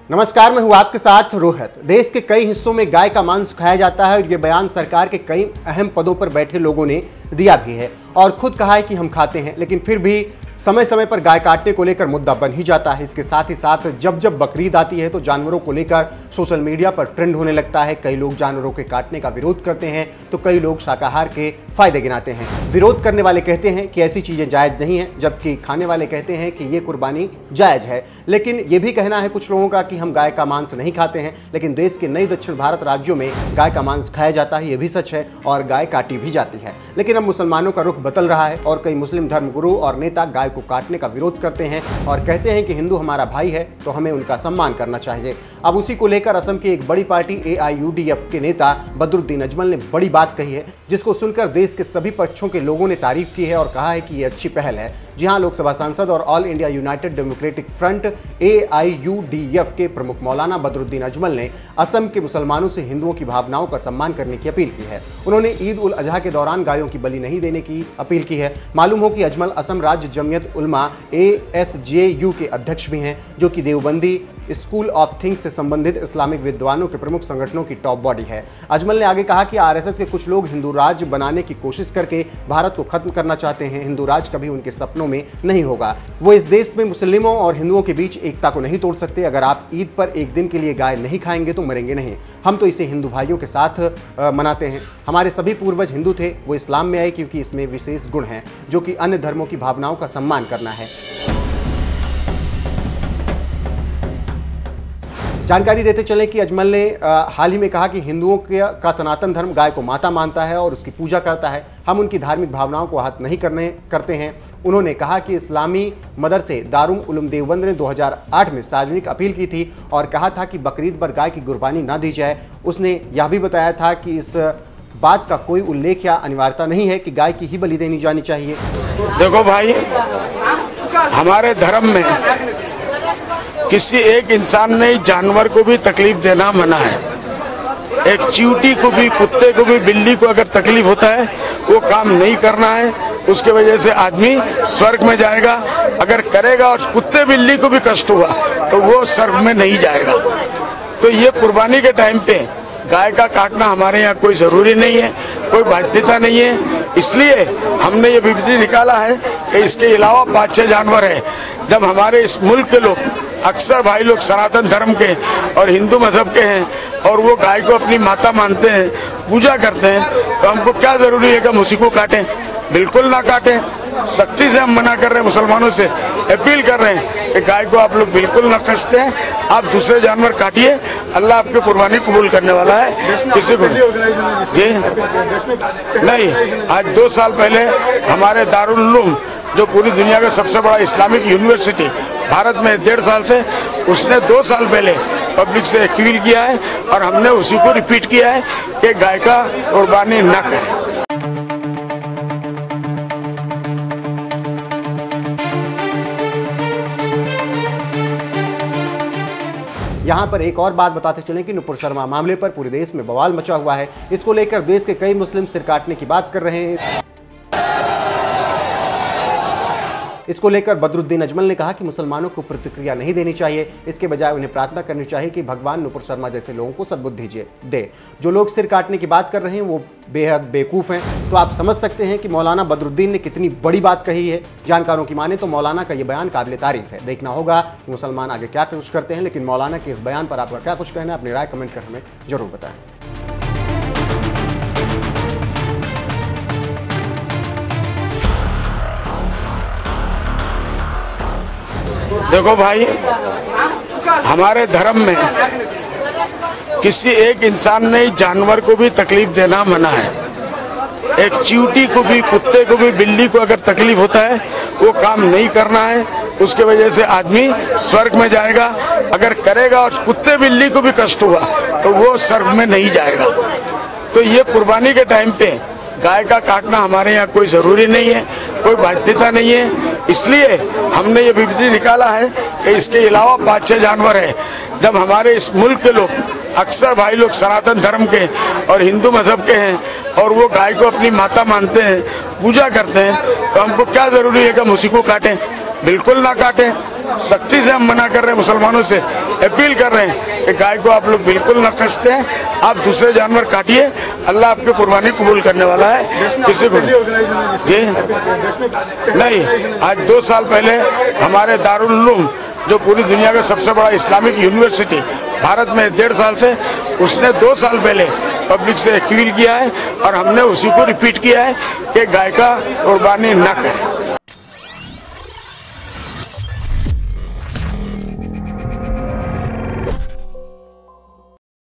नमस्कार, मैं हूं आपके साथ रोहित। देश के कई हिस्सों में गाय का मांस खाया जाता है और ये बयान सरकार के कई अहम पदों पर बैठे लोगों ने दिया भी है और खुद कहा है कि हम खाते हैं, लेकिन फिर भी समय समय पर गाय काटने को लेकर मुद्दा बन ही जाता है। इसके साथ ही साथ जब जब बकरीद आती है तो जानवरों को लेकर सोशल मीडिया पर ट्रेंड होने लगता है। कई लोग जानवरों के काटने का विरोध करते हैं तो कई लोग शाकाहार के फायदे गिनाते हैं। विरोध करने वाले कहते हैं कि ऐसी चीजें जायज नहीं है, जबकि खाने वाले कहते हैं कि ये कुर्बानी जायज है। लेकिन ये भी कहना है कुछ लोगों का कि हम गाय का मांस नहीं खाते हैं, लेकिन देश के नई दक्षिण भारत राज्यों में गाय का मांस खाया जाता है, ये भी सच है, और गाय काटी भी जाती है। लेकिन अब मुसलमानों का रुख बदल रहा है और कई मुस्लिम धर्मगुरु और नेता गाय को काटने का विरोध करते हैं और कहते हैं कि हिंदू हमारा भाई है तो हमें उनका सम्मान करना चाहिए। अब उसी को लेकर असम की एक बड़ी पार्टी AIUDF के नेता बदरुद्दीन अजमल ने बड़ी बात कही है, जिसको सुनकर देश के सभी पक्षों के लोगों ने तारीफ की है और कहा है कि ये अच्छी पहल है। जी हां, लोकसभा सांसद और all India United democratic front AIUDF के प्रमुख मौलाना बदरुद्दीन अजमल ने असम के मुसलमानों से हिंदुओं की भावनाओं का सम्मान करने की अपील की है। उन्होंने ईद उल अजहा के दौरान गायों की बलि नहीं देने की अपील की है। मालूम हो कि अजमल असम राज्य जमियत उलमा ASJU के अध्यक्ष भी हैं, जो कि देवबंदी स्कूल ऑफ थिंग्स से संबंधित इस्लामिक विद्वानों के प्रमुख संगठनों की टॉप बॉडी है। अजमल ने आगे कहा कि RSS के कुछ लोग हिंदू राज बनाने की कोशिश करके भारत को खत्म करना चाहते हैं। हिंदू राज कभी उनके सपनों में नहीं होगा। वो इस देश में मुस्लिमों और हिंदुओं के बीच एकता को नहीं तोड़ सकते। अगर आप ईद पर एक दिन के लिए गाय नहीं खाएंगे तो मरेंगे नहीं। हम तो इसे हिंदू भाइयों के साथ मनाते हैं। हमारे सभी पूर्वज हिंदू थे, वो इस्लाम में आए क्योंकि इसमें विशेष गुण हैं, जो कि अन्य धर्मों की भावनाओं का सम्मान करना है। जानकारी देते चले कि अजमल ने हाल ही में कहा कि हिंदुओं का सनातन धर्म गाय को माता मानता है और उसकी पूजा करता है। हम उनकी धार्मिक भावनाओं को आहत नहीं करते हैं। उन्होंने कहा कि इस्लामी मदरसे दारुल उलूम देवबंद ने 2008 में सार्वजनिक अपील की थी और कहा था कि बकरीद पर गाय की कुर्बानी ना दी जाए। उसने यह भी बताया था कि इस बात का कोई उल्लेख या अनिवार्यता नहीं है कि गाय की ही बलि देनी जानी चाहिए। देखो भाई, हमारे धर्म में किसी एक इंसान ने जानवर को भी तकलीफ देना मना है। एक चींटी को भी, कुत्ते को भी, बिल्ली को अगर तकलीफ होता है वो काम नहीं करना है। उसके वजह से आदमी स्वर्ग में जाएगा। अगर करेगा और कुत्ते बिल्ली को भी कष्ट हुआ तो वो स्वर्ग में नहीं जाएगा। तो ये कुर्बानी के टाइम पे गाय का काटना हमारे यहाँ कोई जरूरी नहीं है, कोई बाध्यता नहीं है। इसलिए हमने ये विधि निकाला है कि इसके अलावा 5-6 जानवर है। जब हमारे इस मुल्क के लोग, अक्सर भाई लोग सनातन धर्म के और हिंदू मजहब के हैं और वो गाय को अपनी माता मानते हैं, पूजा करते हैं, तो हमको क्या जरूरी है कि हम उसी को काटें? बिल्कुल ना काटें। सख्ती से हम मना कर रहे हैं, मुसलमानों से अपील कर रहे हैं कि गाय को आप लोग बिल्कुल न कष्ट दें। आप दूसरे जानवर काटिए, अल्लाह आपकी कुर्बानी कबूल करने वाला है। किसी को जी नहीं। आज 2 साल पहले हमारे दारुल उलूम, जो पूरी दुनिया का सबसे बड़ा इस्लामिक यूनिवर्सिटी भारत में 1.5 साल से, उसने 2 साल पहले पब्लिक से अपील किया है और हमने उसी को रिपीट किया है कि गाय का कुर्बानी न करें। यहाँ पर एक और बात बताते चलें कि नुपुर शर्मा मामले पर पूरे देश में बवाल मचा हुआ है। इसको लेकर देश के कई मुस्लिम सिर काटने की बात कर रहे हैं। इसको लेकर बदरुद्दीन अजमल ने कहा कि मुसलमानों को प्रतिक्रिया नहीं देनी चाहिए, इसके बजाय उन्हें प्रार्थना करनी चाहिए कि भगवान नुपुर शर्मा जैसे लोगों को सद्बुद्धि दे। जो लोग सिर काटने की बात कर रहे हैं वो बेहद बेवकूफ़ हैं। तो आप समझ सकते हैं कि मौलाना बदरुद्दीन ने कितनी बड़ी बात कही है। जानकारों की माने तो मौलाना का ये बयान काबिल तारीफ है। देखना होगा कि मुसलमान आगे क्या कुछ करते हैं, लेकिन मौलाना के इस बयान पर आपका क्या कुछ कहना है, अपनी राय कमेंट कर हमें जरूर बताएं। देखो भाई, हमारे धर्म में किसी एक इंसान ने जानवर को भी तकलीफ देना मना है। एक चींटी को भी, कुत्ते को भी, बिल्ली को अगर तकलीफ होता है वो काम नहीं करना है। उसके वजह से आदमी स्वर्ग में जाएगा। अगर करेगा और कुत्ते बिल्ली को भी कष्ट हुआ तो वो स्वर्ग में नहीं जाएगा। तो ये कुर्बानी के टाइम पे गाय का काटना हमारे यहाँ कोई जरूरी नहीं है, कोई बाध्यता नहीं है। इसलिए हमने ये विधि निकाला है कि इसके अलावा 5-6 जानवर है। जब हमारे इस मुल्क के लोग, अक्सर भाई लोग सनातन धर्म के और हिंदू मजहब के हैं और वो गाय को अपनी माता मानते हैं, पूजा करते हैं, तो हमको क्या जरूरी है कि हम उसी को काटें? बिल्कुल ना काटें। सख्ती से हम मना कर रहे हैं, मुसलमानों से अपील कर रहे हैं कि गाय को आप लोग बिल्कुल न कष्ट दें, आप दूसरे जानवर काटिए, अल्लाह आपकी कुर्बानी कबूल करने वाला है। किसी को जी नहीं, आज 2 साल पहले हमारे दारुल उलूम जो पूरी दुनिया का सबसे बड़ा इस्लामिक यूनिवर्सिटी भारत में 1.5 साल से, उसने 2 साल पहले पब्लिक से अपील किया है और हमने उसी को रिपीट किया है कि गाय का कुर्बानी न करें।